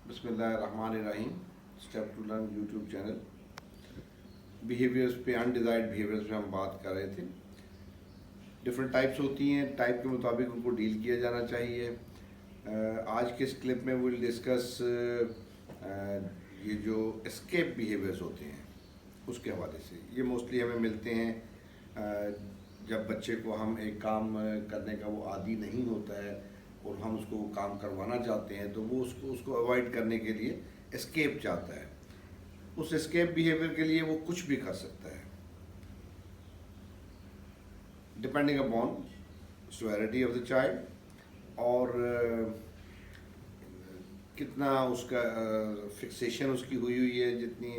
बिस्मिल्लाहिर्रहमानिर्रहीम। Step to learn YouTube channel. Behaviours पे, undesired behaviours पे हम बात कर रहे थे। डिफरेंट टाइप्स होती हैं, टाइप के मुताबिक उनको डील किया जाना चाहिए। आज के इस क्लिप में विल डिस्कस ये जो एस्केप बिहेवियर्स होते हैं उसके हवाले से। ये मोस्टली हमें मिलते हैं जब बच्चे को हम एक काम करने का वो आदी नहीं होता है और हम उसको काम करवाना चाहते हैं, तो वो उसको अवॉइड करने के लिए एस्केप चाहता है। उस एस्केप बिहेवियर के लिए वो कुछ भी कर सकता है, depending upon severity of the child और कितना उसका फिक्सेशन उसकी हुई है। जितनी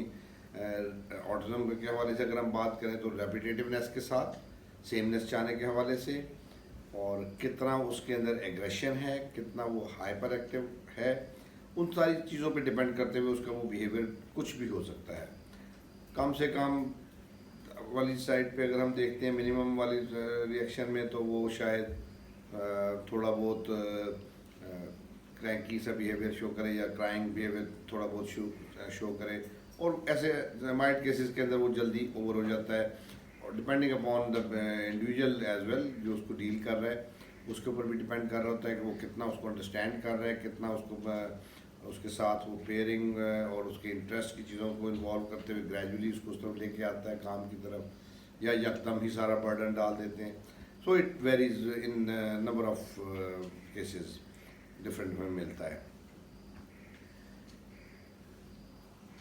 ऑटिज्म के हवाले से अगर हम बात करें तो रेपिटेटिवनेस के साथ, सेमनेस चाहने के हवाले से, और कितना उसके अंदर एग्रेशन है, कितना वो हाइपर एक्टिव है, उन सारी चीज़ों पे डिपेंड करते हुए उसका वो बिहेवियर कुछ भी हो सकता है। कम से कम वाली साइड पे अगर हम देखते हैं मिनिमम वाली रिएक्शन में, तो वो शायद थोड़ा बहुत क्रैंकी सा बिहेवियर शो करे या क्राइंग बिहेवियर थोड़ा बहुत शो करे, और ऐसे माइल्ड केसेस के अंदर वो जल्दी ओवर हो जाता है। और depending upon the individual as well, जो उसको डील कर रहा है उसके ऊपर भी डिपेंड कर रहा होता है कि वो कितना उसको अंडरस्टैंड कर रहा है, कितना उसको उसके साथ वो पेयरिंग और उसके इंटरेस्ट की चीज़ों को इन्वॉल्व करते हुए ग्रेजुअली उसको उस तरफ लेके आता है काम की तरफ, या यकदम ही सारा बर्डन डाल देते हैं। So it varies in number of cases, different में मिलता है।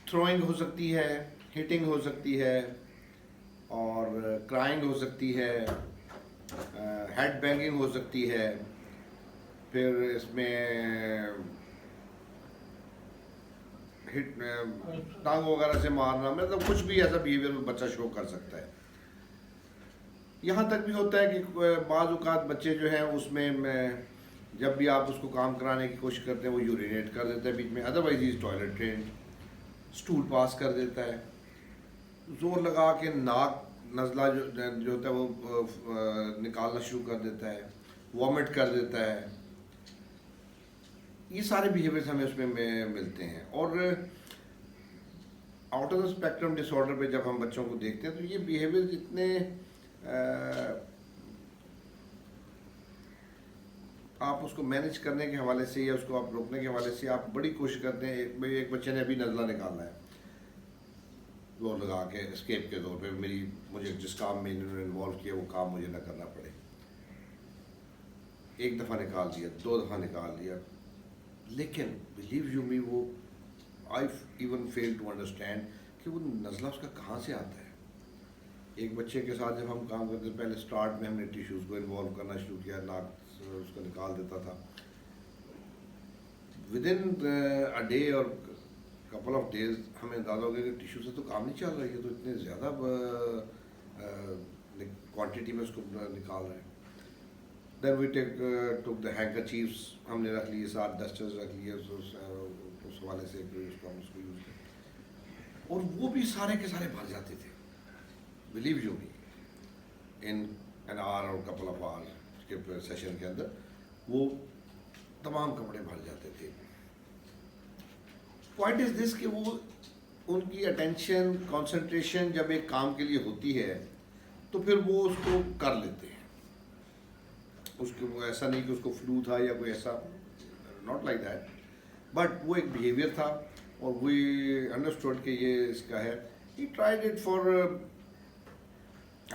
थ्रोइंग हो सकती है, हिटिंग हो सकती है, और क्राइंग हो सकती है, हेड बैंगिंग हो सकती है, फिर इसमें हिट टांग वगैरह से मारना, मतलब कुछ भी ऐसा बिहेवियर बच्चा शो कर सकता है। यहाँ तक भी होता है कि बाज़ औक़ात बच्चे जो हैं उसमें जब भी आप उसको काम कराने की कोशिश करते हैं वो यूरिनेट कर देता है बीच में, otherwise is toilet trend, stool pass कर देता है, जोर लगा के नाक नज़ला जो होता है वो निकालना शुरू कर देता है, वॉमिट कर देता है। ये सारे बिहेवियर्स हमें उसमें मिलते हैं। और ऑटिज्म स्पेक्ट्रम डिसऑर्डर पे जब हम बच्चों को देखते हैं तो ये बिहेवियर्स इतने आप उसको मैनेज करने के हवाले से या उसको आप रोकने के हवाले से आप बड़ी कोशिश करते हैं। एक बच्चे ने अभी नज़ला निकालना है, जोर लगा के एस्केप के तौर पे, मुझे जिस काम में इन्होंने इन्वॉल्व किया वो काम मुझे ना करना पड़े। एक दफ़ा निकाल दिया, 2 दफ़ा निकाल दिया, लेकिन बिलीव यू मी, वो I even fail to understand कि वो नज़ला उसका कहाँ से आता है। एक बच्चे के साथ जब हम काम करते थे, पहले स्टार्ट में हमने टिश्यूज़ को इन्वॉल्व करना शुरू किया, नाक उसको निकाल देता था। विद इन अ डे और कपल ऑफ डेज हमें अंदाज़ा हो गया कि टिश्यू से तो काम नहीं चल रहा है, ये तो इतने ज़्यादा क्वांटिटी में उसको निकाल रहे हैं। देन वी टुक द हैंकरचीफ्स, हमने रख लिए, 7 डस्टर्स रख लिए उस हवाले से, उसको हम उसको यूज़ किया, और वो भी सारे के सारे भर जाते थे। Believe you me, in an hour और कपल ऑफ आवर के सेशन के अंदर वो तमाम कपड़े भर जाते थे। पॉइंट इज दिस कि वो उनकी अटेंशन, कंसंट्रेशन जब एक काम के लिए होती है तो फिर वो उसको कर लेते हैं। उसको वो ऐसा नहीं कि उसको फ्लू था या कोई ऐसा, नॉट लाइक दैट, बट वो एक बिहेवियर था और वी अंडरस्टूड कि ये इसका है। He tried it for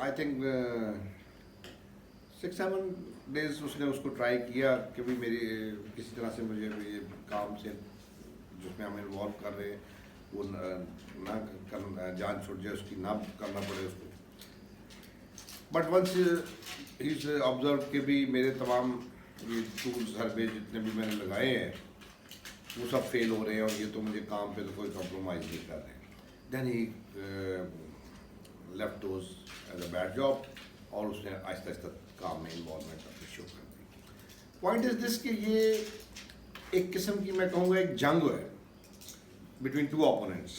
I think 6-7 days उसने उसको ट्राई किया कि भाई मेरी किसी तरह से मुझे ये काम से जिसमें हम इन्वॉल्व कर रहे हैं वो ना कर, जान छूट जाए उसकी, ना करना पड़े उसको। बट वंस इज ऑब्जर्व के भी मेरे तमाम ये टूल्स घर पे जितने भी मैंने लगाए हैं वो सब फेल हो रहे हैं, और ये तो मुझे काम पे तो कोई कॉम्प्रोमाइज़ नहीं कर रहे हैं। Then he left those as a bad job, और उसने आहिस्ता आहिस्ता काम में इन्वॉल्वमेंट अपनी शो कर दी। पॉइंट इज दिस कि ये एक किस्म की, मैं कहूँगा, एक जंग है बिटवीन 2 ओपोनेंट्स।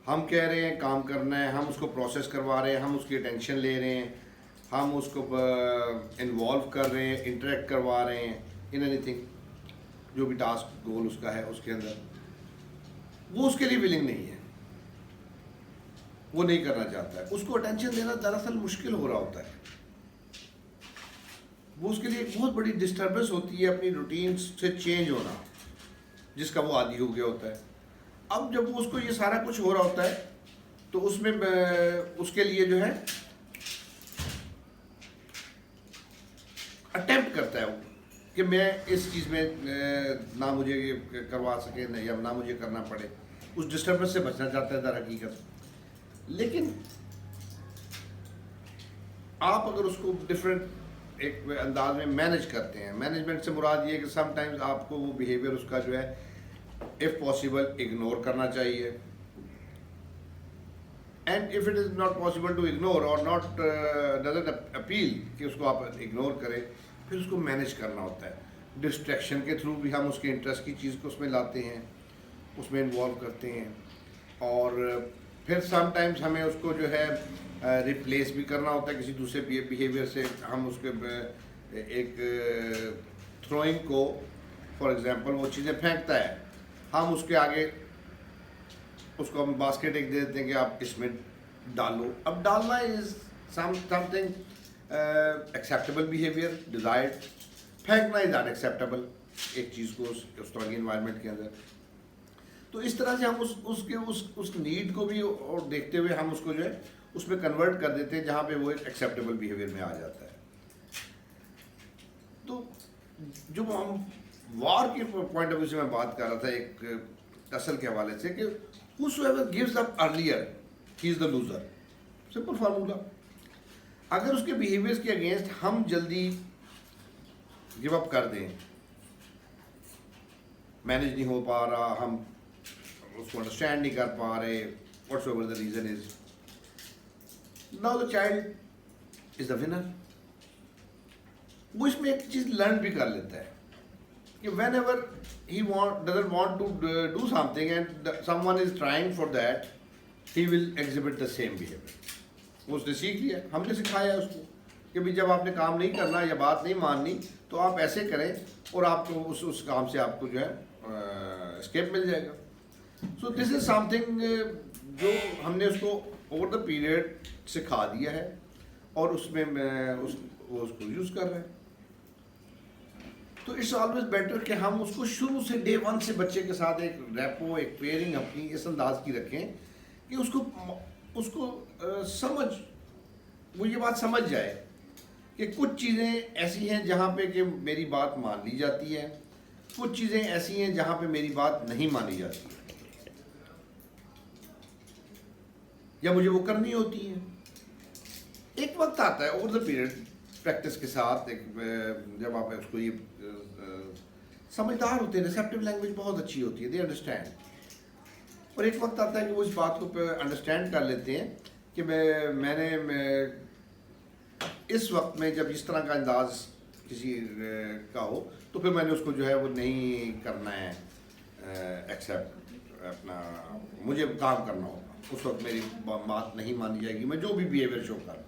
हम कह रहे हैं काम करना है, हम उसको प्रोसेस करवा रहे हैं, हम उसकी अटेंशन ले रहे हैं, हम उसको इन्वॉल्व कर रहे हैं, इंटरेक्ट करवा रहे हैं इन एनीथिंग। जो भी टास्क गोल उसका है उसके अंदर, वो उसके लिए विलिंग नहीं है, वो नहीं करना चाहता है, उसको अटेंशन देना दरअसल मुश्किल हो रहा होता है, वो उसके लिए एक बहुत बड़ी डिस्टर्बेंस होती है अपनी रूटीन से चेंज होना, जिसका वो आदी हो गया होता है। अब जब उसको ये सारा कुछ हो रहा होता है तो उसमें उसके लिए जो है अटेम्प्ट करता है वो कि मैं इस चीज़ में ना मुझे ये करवा सके न, या ना मुझे करना पड़े, उस डिस्टर्बेंस से बचना चाहता है दर हकीकत। लेकिन आप अगर उसको डिफरेंट एक अंदाज में मैनेज करते हैं, मैनेजमेंट से मुराद ये कि समटाइम्स आपको वो बिहेवियर उसका जो है इफ़ पॉसिबल इग्नोर करना चाहिए, and if it is not possible to ignore और नॉट डजंट अपील कि उसको आप इग्नोर करें, फिर उसको मैनेज करना होता है। डिस्ट्रैक्शन के थ्रू भी हम उसके इंटरेस्ट की चीज़ को उसमें लाते हैं, उसमें इन्वॉल्व करते हैं, और फिर समटाइम्स हमें उसको जो है रिप्लेस भी करना होता है किसी दूसरे बिहेवियर से। हम उसके एक थ्रोइंग को, फॉर एग्जांपल वो चीज़ें फेंकता है, हम उसके आगे उसको हम बास्केट एक दे देते हैं कि आप इसमें डालो। अब डालना is something acceptable behaviour, desired, फेंकना इज अनएक्सेप्टेबल एक चीज़ को उस तरह की इन्वायरमेंट के अंदर। तो इस तरह से हम उस नीड को भी और देखते हुए हम उसको जो है उसमें कन्वर्ट कर देते हैं जहाँ पे वो एक एक्सेप्टेबल बिहेवियर में आ जाता है। तो जो हम वार के पॉइंट ऑफ व्यू से मैं बात कर रहा था एक असल के हवाले से कि whosoever gives up earlier he is the loser, simple formula. अगर उसके बिहेवियर्स के अगेंस्ट हम जल्दी गिव अप कर दें, मैनेज नहीं हो पा रहा, हम उसको अंडरस्टैंड नहीं कर पा रहे, whatsoever the reason is, now the child is the winner. वो इसमें एक चीज लर्न भी कर लेता है कि when ever he doesn't want to do something and someone is trying for that, he will exhibit the same behavior। वो उसने सीख लिया, हमने सिखाया उसको कि भाई जब आपने काम नहीं करना या बात नहीं माननी तो आप ऐसे करें और आपको उस काम से आपको जो है escape मिल जाएगा। सो दिस इज समथिंग जो हमने उसको ओवर द पीरियड सिखा दिया है और उसमें वो उसको यूज़ कर रहे हैं। तो इट्स ऑलवेज बेटर कि हम उसको शुरू से डे वन से बच्चे के साथ एक रैपो, एक पेयरिंग अपनी इस अंदाज की रखें कि उसको समझ, वो ये बात समझ जाए कि कुछ चीज़ें ऐसी हैं जहाँ पे कि मेरी बात मान ली जाती है, कुछ चीज़ें ऐसी हैं जहाँ पे मेरी बात नहीं मानी जाती है या मुझे वो करनी होती है। एक वक्त आता है ओवर द पीरियड प्रैक्टिस के साथ, एक जब आप उसको ये समझदार होते हैं, रिसेप्टिव लैंग्वेज बहुत अच्छी होती है, दे अंडरस्टैंड, और एक वक्त आता है कि वो इस बात को अंडरस्टैंड कर लेते हैं कि मैं इस वक्त में जब इस तरह का अंदाज किसी का हो तो फिर मैंने उसको जो है वो नहीं करना है एक्सेप्ट, अपना मुझे काम करना होगा, उस वक्त मेरी बात नहीं मानी जाएगी, मैं जो भी बिहेवियर शो कर,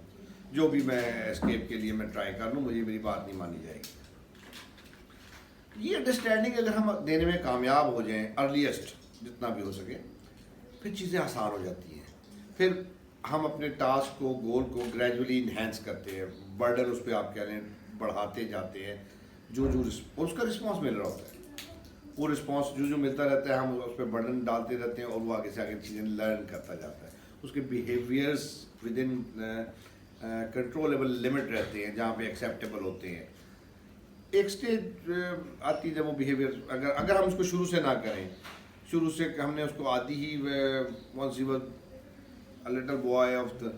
जो भी मैं एस्केप के लिए मैं ट्राई कर लूँ, मुझे मेरी बात नहीं मानी जाएगी। ये अंडरस्टैंडिंग अगर हम देने में कामयाब हो जाएं अर्लीस्ट जितना भी हो सके, फिर चीज़ें आसान हो जाती हैं। फिर हम अपने टास्क को, गोल को ग्रेजुअली इन्हेंस करते हैं, बर्डन उस पर आप कह लें बढ़ाते जाते हैं, जो उसका रिस्पॉन्स मिल रहा होता है, वो रिस्पॉन्स जो मिलता रहता है हम उस पर बर्डन डालते रहते हैं और वो आगे से आगे चीज़ें लर्न करता जाता है। उसके behaviours with in controllable limit रहते हैं जहाँ पे एक्सेप्टेबल होते हैं। एक स्टेज आती है जब वो बिहेवियर अगर हम उसको शुरू से ना करें, शुरू से हमने उसको आदि ही once he was a little boy of the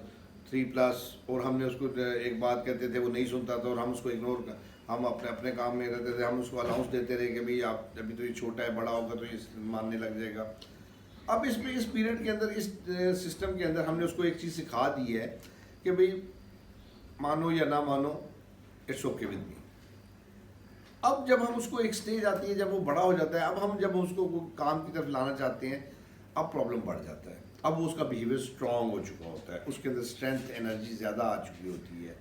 3+ और हमने उसको एक बात कहते थे वो नहीं सुनता था और हम उसको इग्नोर, हम अपने काम में रहते थे, हम उसको अलाउंस देते रहे कि भाई आप अभी तो ये छोटा है, बड़ा होगा तो ये मानने लग जाएगा। अब इसमें इस पीरियड के अंदर, इस सिस्टम के अंदर हमने उसको एक चीज़ सिखा दी है कि भाई मानो या ना मानो, इट्स ओके विद मी। अब जब हम उसको एक स्टेज आती है जब वो बड़ा हो जाता है, अब हम जब उसको काम की तरफ लाना चाहते हैं, अब प्रॉब्लम बढ़ जाता है। अब वो उसका बिहेवियर स्ट्रॉन्ग हो चुका होता है, उसके अंदर स्ट्रेंथ, एनर्जी ज़्यादा आ चुकी होती है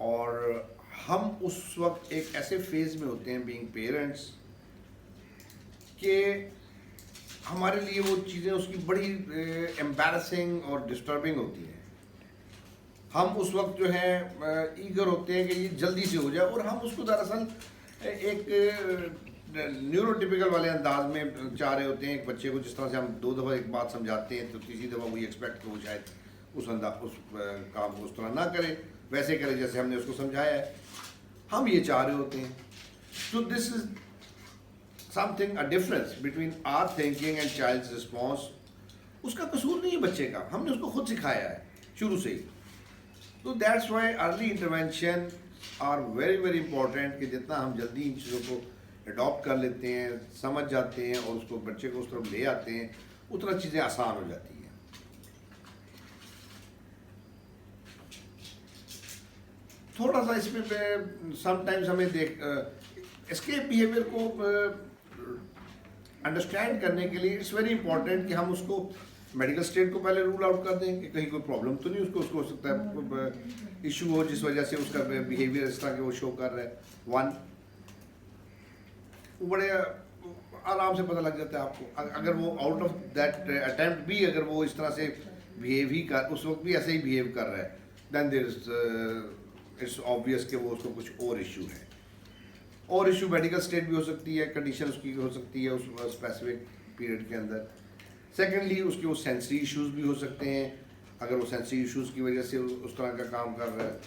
और हम उस वक्त एक ऐसे फेज में होते हैं बीइंग पेरेंट्स कि हमारे लिए वो चीज़ें उसकी बड़ी एम्बैरसिंग और डिस्टर्बिंग होती हैं। हम उस वक्त जो है ईगर होते हैं कि ये जल्दी से हो जाए, और हम उसको दरअसल एक न्यूरोटिपिकल वाले अंदाज में चाह रहे होते हैं। एक बच्चे को जिस तरह से हम 2 दफ़ा एक बात समझाते हैं तो तीसरी दफ़ा वही एक्सपेक्ट कि वो शायद उस काम को उस तरह ना करे, वैसे करे जैसे हमने उसको समझाया है। हम ये चाह रहे होते हैं। तो this is something a difference between our thinking and child's response. उसका कसूर नहीं है बच्चे का, हमने उसको खुद सिखाया है शुरू से ही। तो that's why early intervention are very very important, कि जितना हम जल्दी इन चीज़ों को अडॉप्ट कर लेते हैं, समझ जाते हैं और उसको बच्चे को उस तरफ ले आते हैं, उतना चीज़ें आसान हो जाती हैं। थोड़ा सा इसमें समटाइम्स हमें एस्केप बिहेवियर को अंडरस्टैंड करने के लिए इट्स वेरी इंपॉर्टेंट कि हम उसको मेडिकल स्टेट को पहले रूल आउट कर दें कि कहीं कोई प्रॉब्लम तो नहीं उसको हो सकता है इशू हो जिस वजह से उसका बिहेवियर इस तरह के वो शो कर रहा है। वन, वो बड़े आराम से पता लग जाता है आपको। अगर वो आउट ऑफ दैट अटेम्प्ट भी अगर वो इस तरह से बिहेव ही कर, उस वक्त भी ऐसे ही बिहेव कर रहा है, then there is it's obvious कि वो उसको कुछ और इशू है। और इशू मेडिकल स्टेट भी हो सकती है, कंडीशन उसकी हो सकती है उस स्पेसिफिक पीरियड के अंदर। सेकेंडली उसके वो सेंसरी इश्यूज भी हो सकते हैं, अगर वो सेंसरी इश्यूज की वजह से उस तरह का काम कर रहा है।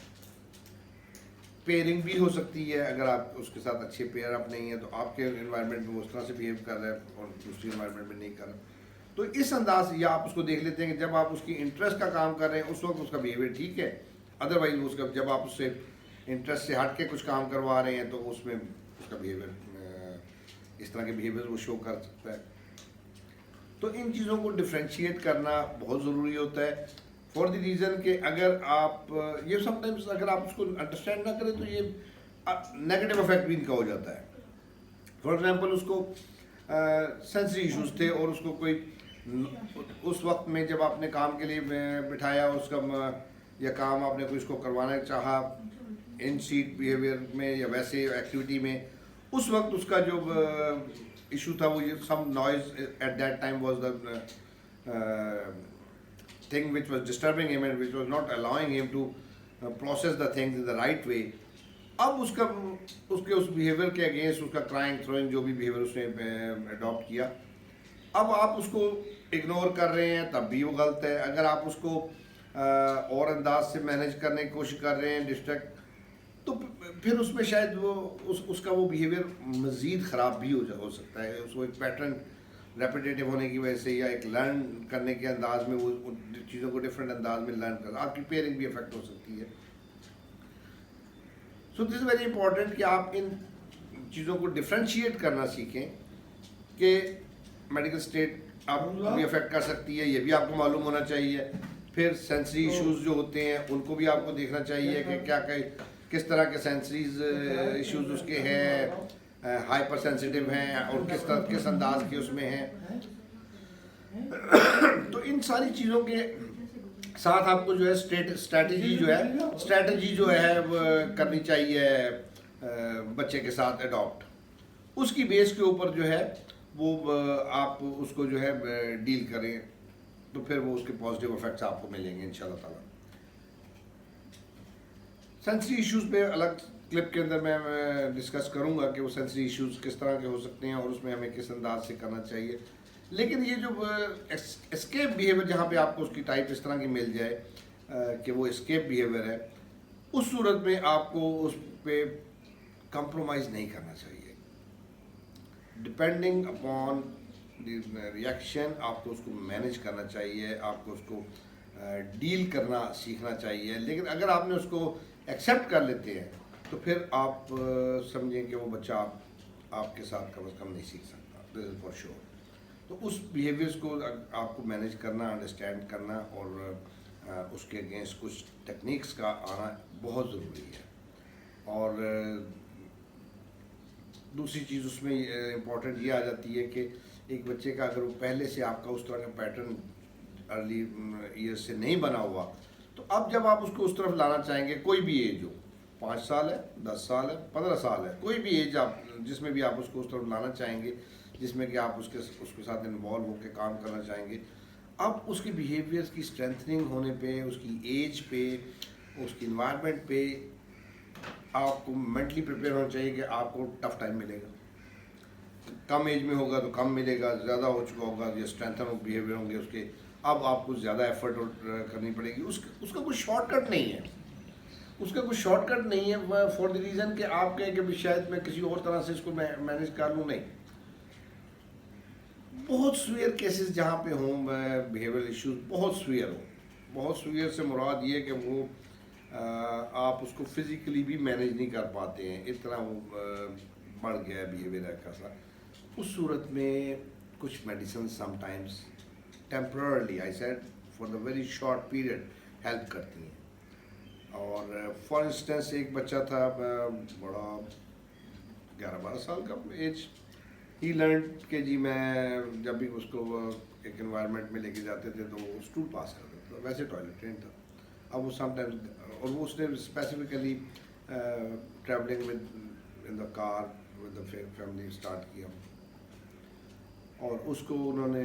पेयरिंग भी हो सकती है, अगर आप उसके साथ अच्छे पेयर अप नहीं है तो आपके इन्वायरमेंट में वो उस तरह से बिहेव कर रहा है और दूसरी इन्वायरमेंट में नहीं कर रहा। तो इस अंदाज या आप उसको देख लेते हैं कि जब आप उसकी इंटरेस्ट का काम कर रहे हैं उस वक्त उसका बिहेवियर ठीक है, अदरवाइज उसका जब आप उससे इंटरेस्ट से हट के कुछ काम करवा रहे हैं तो उसमें उसका बिहेवियर इस तरह के बिहेवियर वो शो कर सकता है। तो इन चीज़ों को डिफ्रेंशिएट करना बहुत ज़रूरी होता है, फॉर द रीज़न कि अगर आप ये समटाइम्स अगर आप उसको अंडरस्टैंड ना करें तो ये नेगेटिव इफेक्ट भी इनका हो जाता है। फॉर एग्जांपल उसको सेंसरी इश्यूज थे और उसको कोई उस वक्त में जब आपने काम के लिए बिठाया उसका या काम आपने कोई उसको करवाना चाहा इन सीट बिहेवियर में या वैसे एक्टिविटी में, उस वक्त उसका जो इशू था वो some noise at that time was the thing which was disturbing him and which was not allowing him to process the things in the right way। अब उसके उस बिहेवियर के अगेंस्ट उसका क्राइंग थ्रोइंग जो भी behaviour उसने adopt किया, अब आप उसको इग्नोर कर रहे हैं तब भी वो गलत है। अगर आप उसको और अंदाज से मैनेज करने की कोशिश कर रहे हैं डिस्ट्रैक्ट, तो फिर उसमें शायद वो उसका वो बिहेवियर मज़ीद ख़राब भी हो सकता है। उसको एक पैटर्न रेपिटेटिव होने की वजह से या एक लर्न करने के अंदाज में वो चीज़ों को डिफरेंट अंदाज में लर्न कर, आपकी पेयरिंग भी इफेक्ट हो सकती है। So this is very important कि आप इन चीज़ों को डिफ्रेंशिएट करना सीखें कि मेडिकल स्टेट आपको भी अफेक्ट कर सकती है, ये भी आपको मालूम होना चाहिए। फिर सेंसरी इश्यूज जो होते हैं उनको भी आपको देखना चाहिए कि क्या किस तरह के सेंसरीज इश्यूज उसके हैं, हाइपर सेंसिटिव हैं और किस अंदाज के उसमें हैं। तो इन सारी चीज़ों के साथ आपको जो है स्ट्रेटजी जो है वो करनी चाहिए बच्चे के साथ अडॉप्ट। उसकी बेस के ऊपर जो है वो आप उसको जो है डील करें तो फिर वो उसके पॉजिटिव इफेक्ट्स आपको मिलेंगे इंशाल्लाह ताला। सेंसरी इश्यूज पे अलग क्लिप के अंदर मैं डिस्कस करूंगा कि वो सेंसरी इश्यूज किस तरह के हो सकते हैं और उसमें हमें किस अंदाज से करना चाहिए। लेकिन ये जो एस्केप बिहेवियर जहाँ पे आपको उसकी टाइप इस तरह की मिल जाए कि वो एस्केप बिहेवियर है, उस सूरत में आपको उस पर कंप्रोमाइज़ नहीं करना चाहिए। डिपेंडिंग अपॉन द रिएक्शन आपको उसको मैनेज करना चाहिए, आपको उसको डील करना सीखना चाहिए। लेकिन अगर आपने उसको एक्सेप्ट कर लेते हैं तो फिर आप समझें कि वो बच्चा आपके साथ कम से कम नहीं सीख सकता, दिस इज़ फॉर श्योर। तो उस बिहेवियर्स को आपको मैनेज करना, अंडरस्टैंड करना और उसके अगेंस्ट कुछ टेक्निक्स का आना बहुत ज़रूरी है। और दूसरी चीज़ उसमें इम्पॉर्टेंट ये आ जाती है कि एक बच्चे का अगर वो पहले से आपका उस तरह का पैटर्न अर्ली ईयर्स से नहीं बना हुआ, तो अब जब आप उसको उस तरफ लाना चाहेंगे, कोई भी एज हो, 5 साल है, 10 साल है, 15 साल है, कोई भी एज आप जिसमें भी आप उसको उस तरफ लाना चाहेंगे, जिसमें कि आप उसके साथ इन्वॉल्व होकर काम करना चाहेंगे। अब उसकी बिहेवियर्स की स्ट्रेंथनिंग होने पे, उसकी एज पे, उसकी इन्वायरमेंट पे आपको मेंटली प्रिपेयर होना चाहिए कि आपको टफ टाइम मिलेगा। कम एज में होगा तो कम मिलेगा, ज़्यादा हो चुका होगा या स्ट्रेंथन बिहेवियर होंगे उसके, अब आपको ज़्यादा एफर्ट करनी पड़ेगी। उसका कोई शॉर्टकट नहीं है, उसका कोई शॉर्टकट नहीं है फॉर द रीज़न कि आप कहें कि शायद मैं किसी और तरह से इसको मैनेज कर लूँ। नहीं, बहुत स्वीयर केसेस जहाँ पे हों बिहेवियरल इश्यूज, बहुत स्वीयर हो। बहुत स्वीयर से मुराद ये कि वो आप उसको फिज़िकली भी मैनेज नहीं कर पाते हैं, इतना वो बढ़ गया है बिहेवियर का सा। उस सूरत में कुछ medicine sometimes temporarily, I said for the very short period, help करती हैं। और फॉर इंस्टेंस एक बच्चा था बड़ा 11-12 साल का एज, ही लर्न के जी मैं जब भी उसको एक एनवायरनमेंट में लेके जाते थे तो वो स्टूल पास कर देता था, वैसे टॉयलेट ट्रेन था। अब वो समटाइम्स, और वो उसने specifically travelling with in the car with the family start किया, और उसको उन्होंने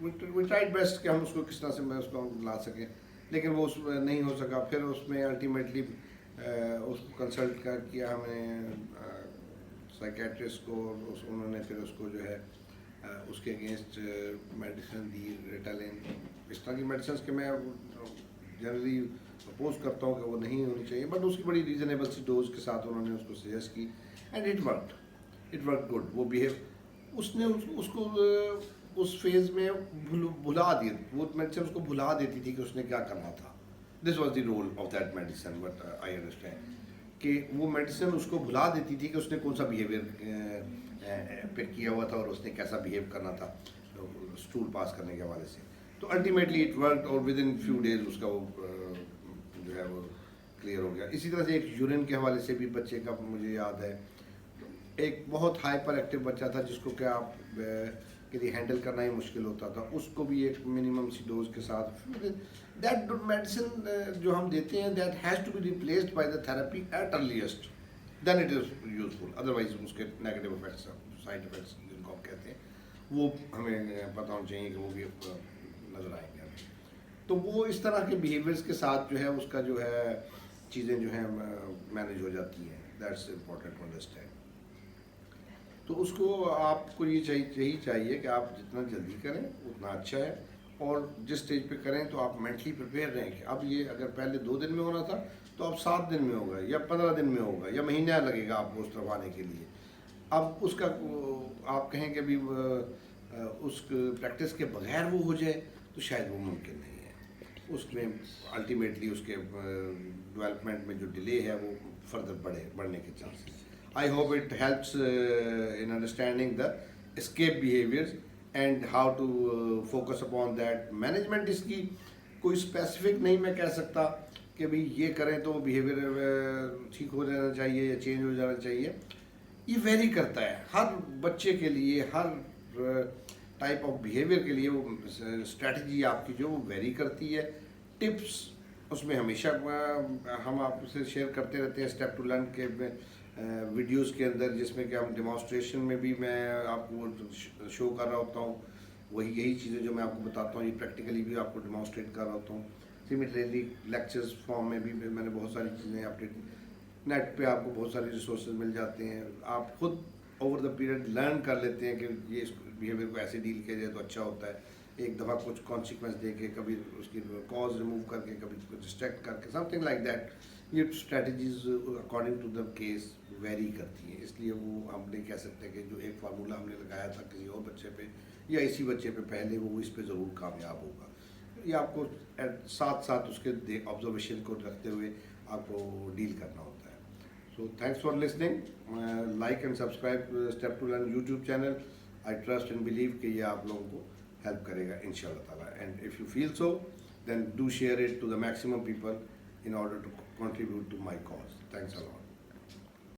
वी ट्राइड बेस्ट कि हम उसको किस तरह से मैं उसको ला सकें, लेकिन वो नहीं हो सका। फिर उसमें अल्टीमेटली उसको कंसल्ट कर किया हमने साइकेट्रिस्ट को, उन्होंने फिर उसको जो है उसके अगेंस्ट मेडिसिन दी, रिटालिन, इस तरह की मेडिसिन के मैं जनरली अपोज करता हूँ कि वो नहीं होनी चाहिए, बट उसकी बड़ी रीज़नेबल सी डोज के साथ उन्होंने उसको सजेस्ट की एंड इट वर्क गुड। वो बिहेव, उसने उसको उस फेज़ में भुला दिया, वो मेडिसिन उसको भुला देती थी कि उसने क्या करना था। This was the role of that medicine, but I understand कि वो मेडिसिन उसको भुला देती थी कि उसने कौन सा बिहेवियर पे किया हुआ था और उसने कैसा बिहेव करना था स्टूल पास करने के हवाले से। तो अल्टीमेटली इट वर्क, और विद इन फ्यू डेज उसका वो जो है वो क्लियर हो गया। इसी तरह से एक यूरिन के हवाले से भी बच्चे का मुझे याद है, एक बहुत हाइपर एक्टिव बच्चा था जिसको क्या आप के लिए हैंडल करना ही मुश्किल होता था, उसको भी एक मिनिमम सी डोज के साथ दैट मेडिसिन जो हम देते हैं that has to be replaced by the therapy at earliest, then it is useful. Otherwise उसके नेगेटिव इफेक्ट्स, साइड इफेक्ट्स जिनको हम कहते हैं, वो हमें पता होना चाहिए कि वो भी नज़र आएंगे हमें। तो वो इस तरह के बिहेवियर्स के साथ जो है उसका जो है चीज़ें जो हैं मैनेज हो जाती हैं। That's important to understand. तो उसको आपको ये यही चाहिए कि आप जितना जल्दी करें उतना अच्छा है, और जिस स्टेज पे करें तो आप मेंटली प्रिपेयर रहें कि अब ये अगर पहले 2 दिन में होना था तो अब 7 दिन में होगा या 15 दिन में होगा या महीना लगेगा आपको उस तरफ आने के लिए। अब उसका आप कहें कि अभी उस प्रैक्टिस के बगैर वो हो जाए तो शायद वो मुमकिन नहीं है। उसमें अल्टीमेटली उसके डेवलपमेंट में जो डिले है वो फर्दर बढ़ने के chances. I hope it helps in understanding the escape behaviors and how to focus upon that. Management इसकी कोई स्पेसिफिक नहीं मैं कह सकता कि भाई ये करें तो बिहेवियर ठीक हो जाना चाहिए या चेंज हो जाना चाहिए। ये वेरी करता है हर बच्चे के लिए, हर टाइप ऑफ बिहेवियर के लिए वो स्ट्रेटजी आपकी जो वो वेरी करती है। टिप्स उसमें हमेशा हम आपसे शेयर करते रहते हैं स्टेप टू लर्न के वीडियोस के अंदर, जिसमें कि हम डेमोन्स्ट्रेशन में भी मैं आपको शो कर रहा होता हूँ, यही चीज़ें जो मैं आपको बताता हूँ ये प्रैक्टिकली भी आपको डेमोन्स्ट्रेट कर रहा होता हूँ। सिमिलरली लेक्चर्स फॉर्म में भी मैंने बहुत सारी चीज़ें अपडेट नेट पे आपको बहुत सारे रिसोर्सेज मिल जाते हैं। आप खुद ओवर द पीरियड लर्न कर लेते हैं कि ये बिहेवियर को ऐसे डील किया जाए तो अच्छा होता है। एक दफ़ा कुछ कॉन्सिक्वेंस दे के, कभी उसकी कॉज रिमूव करके, कभी कुछ डिस्ट्रैक्ट करके, समथिंग लाइक दैट। ये strategies according to the case vary करती हैं, इसलिए वो हम नहीं कह सकते कि जो एक फार्मूला हमने लगाया था किसी और बच्चे पे या इसी बच्चे पे पहले वो इस पे ज़रूर कामयाब होगा। ये आपको साथ साथ उसके ऑब्जर्वेशन को रखते हुए आपको डील करना होता है। So thanks for listening, like and subscribe Step to learn YouTube channel. I trust and believe कि ये आप लोगों को हेल्प करेगा इंशाल्लाह ताला, and if you feel so then do share it to the maximum people in order to contribute to my cause. Thanks a lot.